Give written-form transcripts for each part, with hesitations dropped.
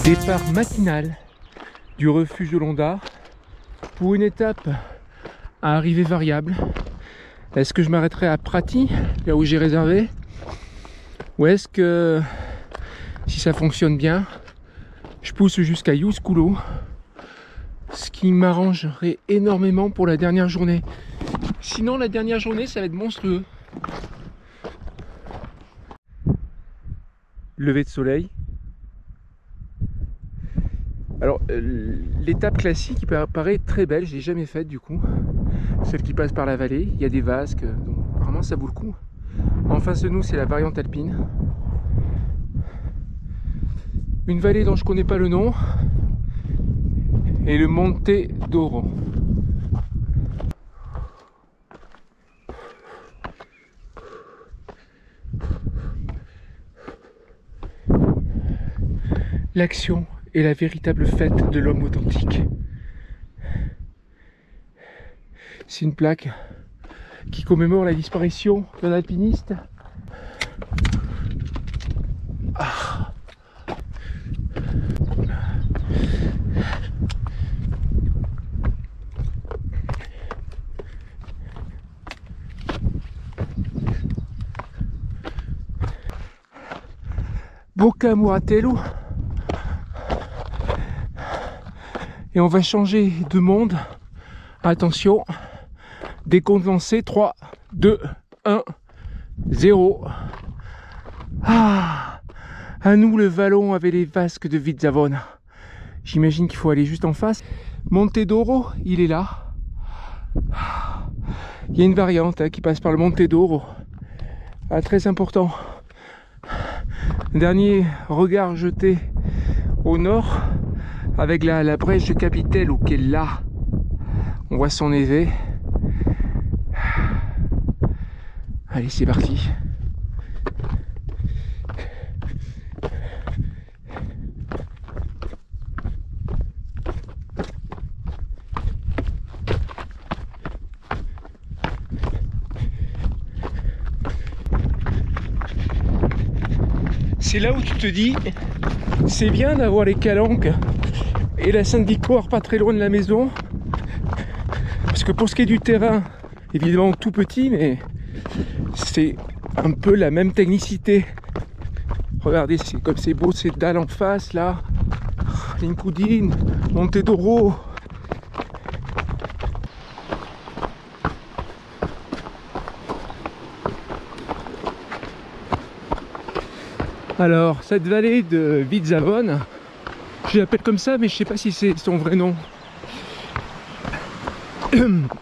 Départ matinal du refuge de Londa pour une étape à arrivée variable. Est-ce que je m'arrêterai à Prati, là où j'ai réservé, ou est-ce que, si ça fonctionne bien, je pousse jusqu'à Iusculo, ce qui m'arrangerait énormément pour la dernière journée. Sinon, la dernière journée, ça va être monstrueux. Lever de soleil. Alors, l'étape classique qui paraît très belle, je l'ai jamais faite du coup. Celle qui passe par la vallée, il y a des vasques, donc apparemment ça vaut le coup. En face de nous, c'est la variante alpine. Une vallée dont je connais pas le nom, et le Monte d'Oro. L'action est la véritable fête de l'homme authentique. C'est une plaque qui commémore la disparition d'un alpiniste. Ah. Bocca Muratello. Et on va changer de monde. Attention, décompte lancé, 3, 2, 1, 0. Ah, à nous le vallon avec les vasques de Vizzavona. J'imagine qu'il faut aller juste en face. Monte d'Oro, il est là. Il y a une variante qui passe par le Monte d'Oro. Ah, très important. Dernier regard jeté au nord avec la brèche de Capitello qui est là. On voit son évé. Allez, c'est parti. C'est là où tu te dis, c'est bien d'avoir les calanques et la Sainte-Victoire pas très loin de la maison. Parce que pour ce qui est du terrain, évidemment tout petit, mais c'est un peu la même technicité. Regardez, c'est comme c'est beau, ces dalles en face là. L'Incudine, Monte d'Oro. Alors, cette vallée de Vizzavona, je l'appelle comme ça, mais je ne sais pas si c'est son vrai nom.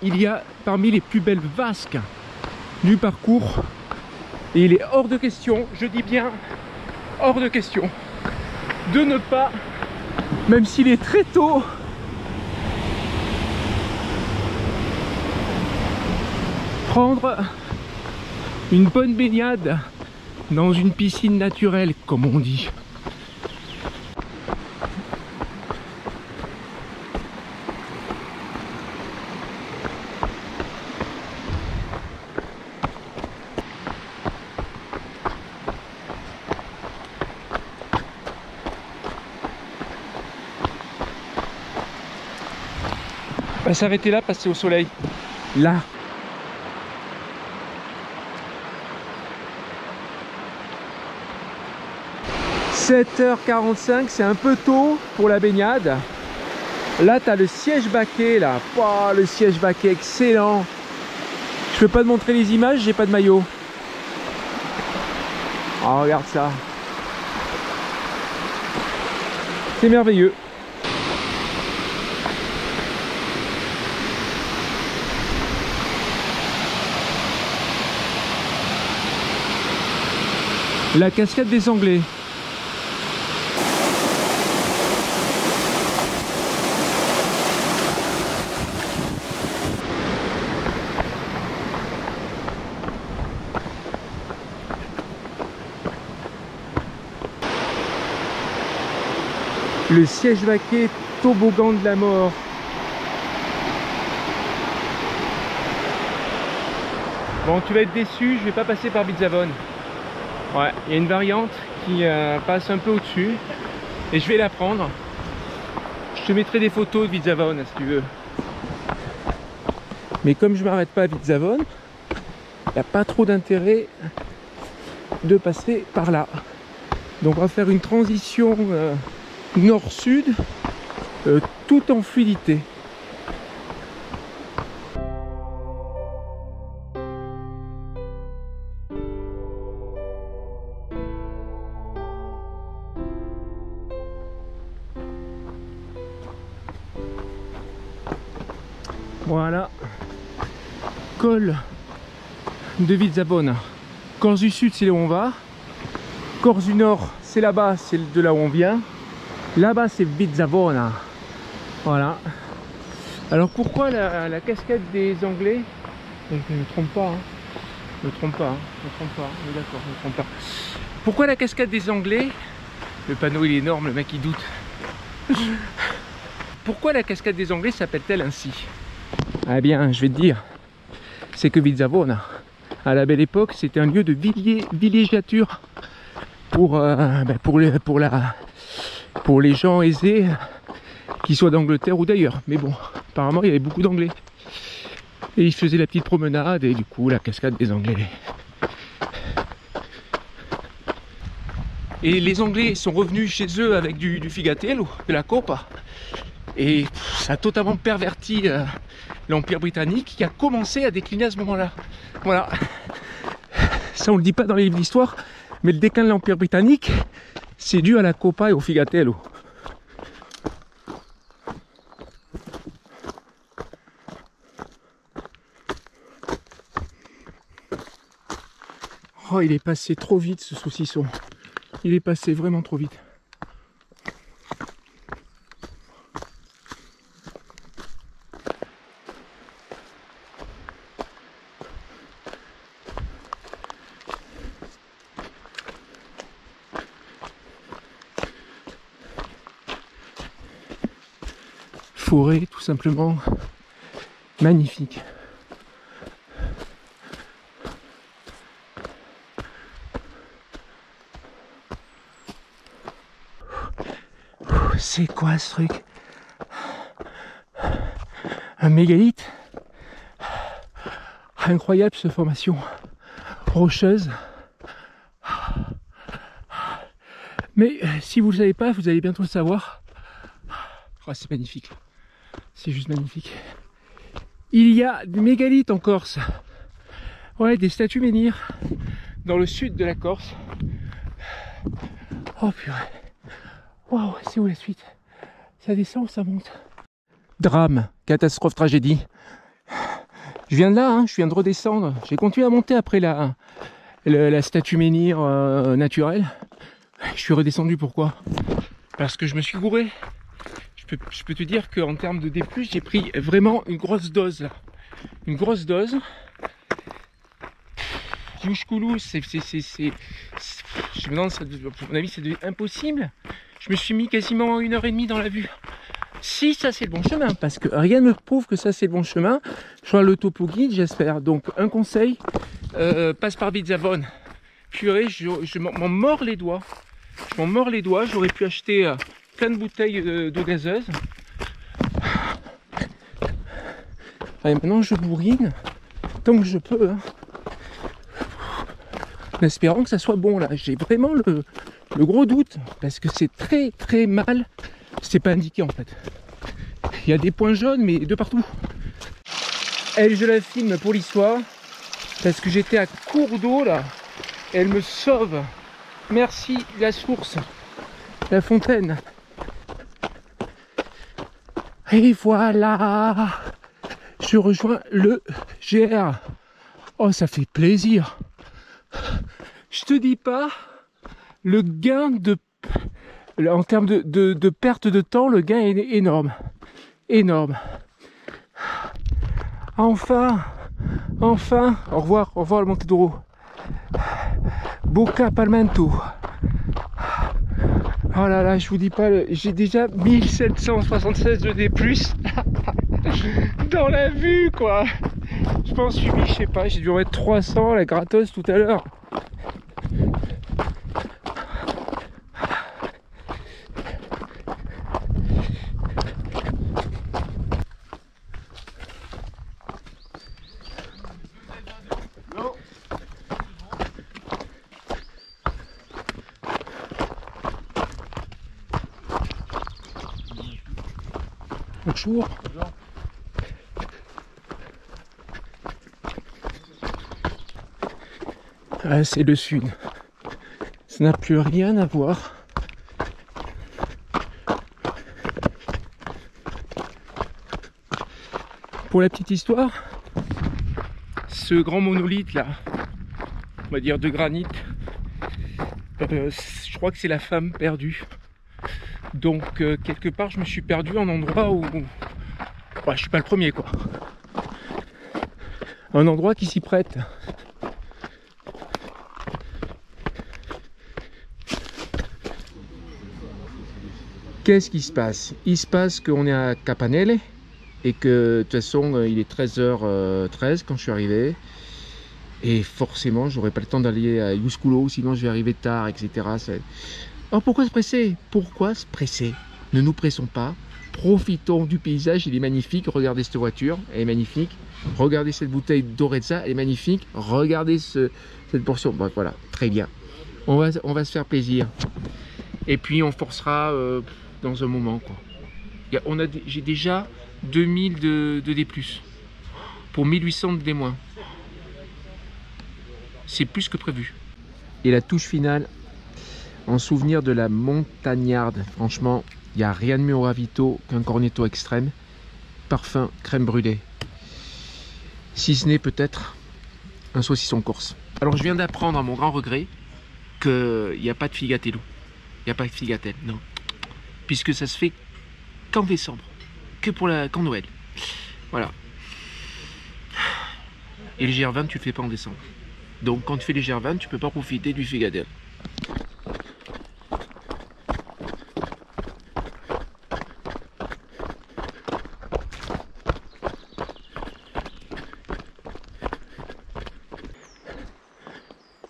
Il y a parmi les plus belles vasques du parcours. Et il est hors de question, je dis bien hors de question, de ne pas, même s'il est très tôt, prendre une bonne baignade dans une piscine naturelle, comme on dit. On va s'arrêter là, passer au soleil. Là. « 7h45, c'est un peu tôt pour la baignade. » Là, tu as le siège baquet, là. Oh, le siège baquet, excellent. Je peux pas te montrer les images, j'ai pas de maillot. Oh, regarde ça. C'est merveilleux. La cascade des Anglais. Le siège baquet, toboggan de la mort. Bon, tu vas être déçu, je vais pas passer par Vizzavona. Ouais, il y a une variante qui passe un peu au-dessus. Et je vais la prendre. Je te mettrai des photos de Vidzavone si tu veux. Mais comme je m'arrête pas à Vidzavone, il n'y a pas trop d'intérêt de passer par là. Donc on va faire une transition nord-sud tout en fluidité. Voilà, col de Vidzavone. Corse du Sud, c'est là où on va. Corse du Nord, c'est là-bas, c'est de là où on vient. Là-bas, c'est Vidzavone. Voilà. Alors pourquoi la cascade des Anglais? Je ne me trompe pas, hein. Je ne me trompe pas, hein. Je me trompe pas, on est d'accord, je ne me trompe pas. Pourquoi la cascade des Anglais? Le panneau il est énorme, le mec il doute. Pourquoi la cascade des Anglais s'appelle-t-elle ainsi? Eh bien, je vais te dire, c'est que Vidzavone, à la belle époque, c'était un lieu de villégiature pour les gens aisés, qu'ils soient d'Angleterre ou d'ailleurs. Mais bon, apparemment, il y avait beaucoup d'Anglais. Et ils faisaient la petite promenade, et du coup, la cascade des Anglais. Et les Anglais sont revenus chez eux avec du figatello, de la copa. Et ça a totalement perverti l'Empire britannique qui a commencé à décliner à ce moment-là. Voilà. Ça on le dit pas dans les livres d'histoire, mais le déclin de l'Empire britannique, c'est dû à la copa et au figatello. Oh, il est passé trop vite ce saucisson. Il est passé vraiment trop vite. Forêt tout simplement magnifique. C'est quoi ce truc? Un mégalithe? Incroyable cette formation rocheuse. Mais si vous ne le savez pas, vous allez bientôt le savoir. Oh, c'est magnifique. C'est juste magnifique. Il y a des mégalithes en Corse. Ouais, des statues menhirs dans le sud de la Corse. Oh purée. Waouh, c'est où la suite? Ça descend ou ça monte? Drame, catastrophe, tragédie. Je viens de là, hein, je viens de redescendre. J'ai continué à monter après la statue menhir naturelle. Je suis redescendu, pourquoi? Parce que je me suis gouré. Je peux te dire qu'en termes de D+, j'ai pris vraiment une grosse dose là. Une grosse dose. Youshkoulou, je me demande, à mon avis, ça devient impossible. Je me suis mis quasiment 1h30 dans la vue. Si ça c'est le bon chemin, parce que rien ne me prouve que ça c'est le bon chemin. Je vois le topo guide, j'espère. Donc un conseil, passe par Vidzavone. Purée, je m'en mords les doigts. Je m'en mords les doigts, j'aurais pu acheter plein de bouteilles d'eau gazeuse. Allez, maintenant je bourrine tant que je peux, hein. En espérant que ça soit bon là. J'ai vraiment le gros doute parce que c'est très très mal. C'est pas indiqué en fait. Il y a des points jaunes mais de partout. Elle, je la filme pour l'histoire parce que j'étais à court d'eau là. Elle me sauve. Merci la source, la fontaine. Et voilà, je rejoins le GR. Oh, ça fait plaisir. Je te dis pas, le gain en termes de perte de temps, le gain est énorme. Énorme. Enfin, enfin, au revoir le Monte d'Oro. Bocca Palmento. Oh là là, je vous dis pas, j'ai déjà 1776 de D+. Dans la vue quoi. Je pense que je sais pas, j'ai dû en mettre 300 la gratos tout à l'heure. Bonjour. Ah, c'est le sud. Ça n'a plus rien à voir. Pour la petite histoire, ce grand monolithe là, on va dire de granit, je crois que c'est la femme perdue. Donc quelque part je me suis perdu en endroit où je suis pas le premier quoi. Un endroit qui s'y prête. Qu'est-ce qui se passe? Il se passe qu'on est à Capanelle et que de toute façon il est 13h13 quand je suis arrivé. Et forcément j'aurais pas le temps d'aller à Iusculo, sinon je vais arriver tard, etc. Alors pourquoi se presser? Pourquoi se presser? Ne nous pressons pas. Profitons du paysage, il est magnifique. Regardez cette voiture, elle est magnifique. Regardez cette bouteille d'Orezza, elle est magnifique. Regardez cette portion. Bon, voilà, très bien. On va se faire plaisir. Et puis on forcera dans un moment, quoi. J'ai déjà 2000 de D+, pour 1800 de D-. C'est plus que prévu. Et la touche finale, en souvenir de la montagnarde. Franchement, il n'y a rien de mieux au ravito qu'un cornetto extrême. Parfum crème brûlée. Si ce n'est peut-être un saucisson corse. Alors je viens d'apprendre à mon grand regret qu'il n'y a pas de figatello. Il n'y a pas de figatelle, non. Puisque ça se fait qu'en décembre. Qu'en Noël. Voilà. Et le GR20, tu le fais pas en décembre. Donc quand tu fais les GR20, tu peux pas profiter du figatelle.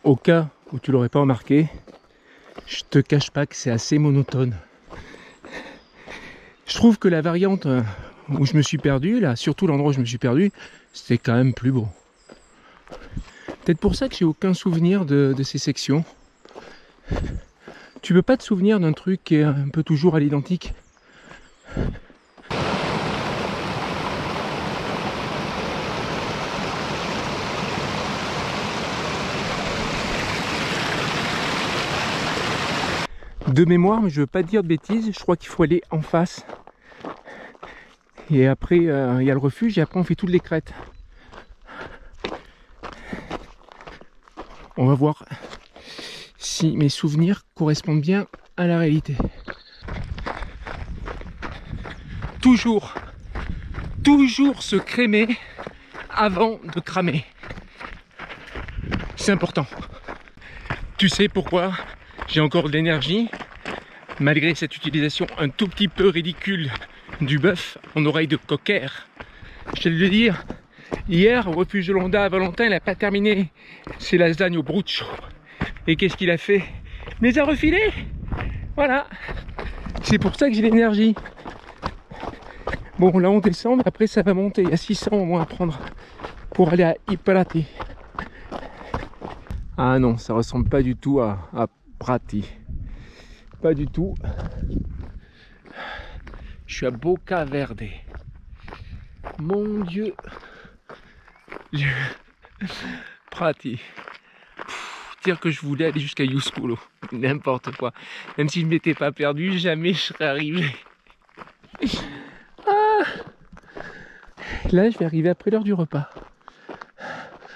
Au cas où tu l'aurais pas remarqué, je te cache pas que c'est assez monotone. Je trouve que la variante où je me suis perdu, là, surtout l'endroit où je me suis perdu, c'était quand même plus beau. Peut-être pour ça que j'ai aucun souvenir de ces sections. Tu peux pas te souvenir d'un truc qui est un peu toujours à l'identique. De mémoire, mais je veux pas dire de bêtises, je crois qu'il faut aller en face. Et après, il y a le refuge et après on fait toutes les crêtes. On va voir si mes souvenirs correspondent bien à la réalité. Toujours se crémer avant de cramer. C'est important. Tu sais pourquoi j'ai encore de l'énergie malgré cette utilisation un tout petit peu ridicule du bœuf en oreille de cocker. Je vais le dire, hier au refuge de Londa à Valentin, il n'a pas terminé ses lasagnes au bruccio. Et qu'est-ce qu'il a fait? Il les a refilés. Voilà. C'est pour ça que j'ai l'énergie. Bon, là on descend, mais après ça va monter. Il y a 600 au moins à prendre pour aller à Ippalati. Ah non, ça ressemble pas du tout à Prati. Pas du tout. Je suis à Boca Verde. Mon Dieu. Prati. Dire que je voulais aller jusqu'à Iusculo. N'importe quoi. Même si je ne m'étais pas perdu, jamais je serais arrivé. Ah. Là, je vais arriver après l'heure du repas.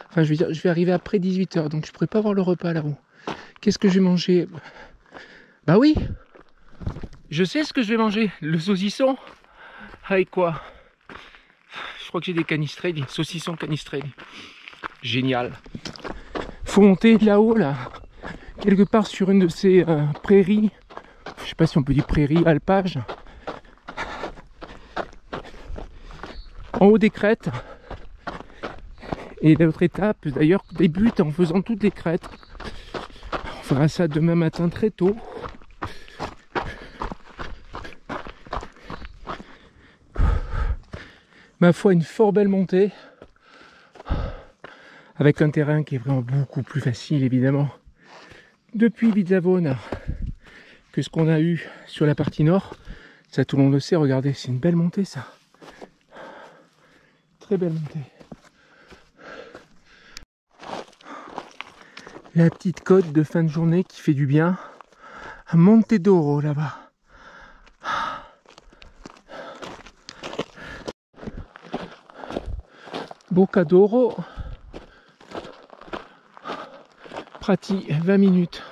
Enfin, je veux dire, je vais arriver après 18 h, donc je pourrais pas voir le repas là-haut. Qu'est-ce que je vais manger? Bah oui, je sais ce que je vais manger. Le saucisson. Avec quoi? Je crois que j'ai des canistrelli, saucissons canistrelli. Génial. Faut monter là-haut, là, quelque part sur une de ces prairies. Je sais pas si on peut dire prairie, alpage. En haut des crêtes. Et l'autre étape, d'ailleurs, débute en faisant toutes les crêtes. On fera ça demain matin très tôt. Ma foi, une fort belle montée. Avec un terrain qui est vraiment beaucoup plus facile, évidemment, depuis Bizzavona que ce qu'on a eu sur la partie nord. Ça, tout le monde le sait, regardez, c'est une belle montée, ça. très belle montée. La petite côte de fin de journée qui fait du bien. À Monte d'Oro là-bas. Bocca d'Oro. Prati, 20 minutes.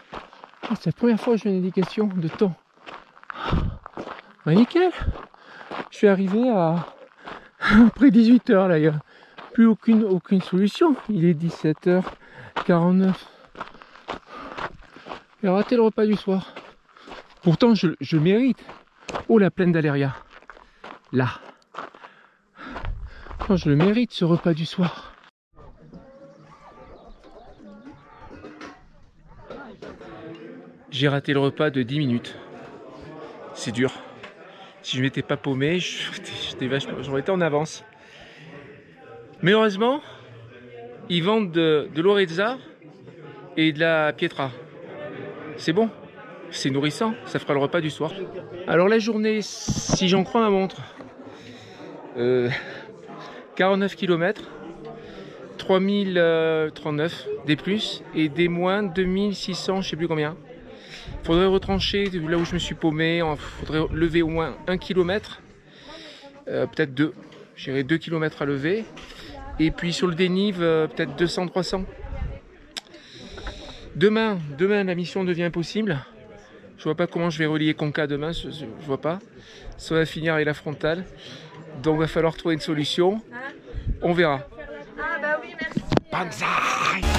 Oh, c'est la première fois que je fais une indication de temps. Ouais, nickel. Je suis arrivé à après 18h là, il n'y a plus aucune solution. Il est 17h49. J'ai raté le repas du soir. Pourtant je mérite. Oh, la plaine d'Aléria. Là. Non, je le mérite ce repas du soir. J'ai raté le repas de 10 minutes. C'est dur. Si je m'étais pas paumé, j'aurais été en avance. Mais heureusement, ils vendent de l'orezza et de la pietra. C'est bon, c'est nourrissant, ça fera le repas du soir. Alors la journée, si j'en crois ma montre, 49 km, 3039 des plus et des moins 2600, je sais plus combien. Faudrait retrancher là où je me suis paumé, il faudrait lever au moins 1 km, peut-être 2, j'irai 2 km à lever. Et puis sur le dénive, peut-être 200-300. Demain, la mission devient impossible. Je vois pas comment je vais relier Conca demain, je vois pas. Ça va finir avec la frontale. Donc il va falloir trouver une solution. On verra. Ah bah oui, merci. Banzai!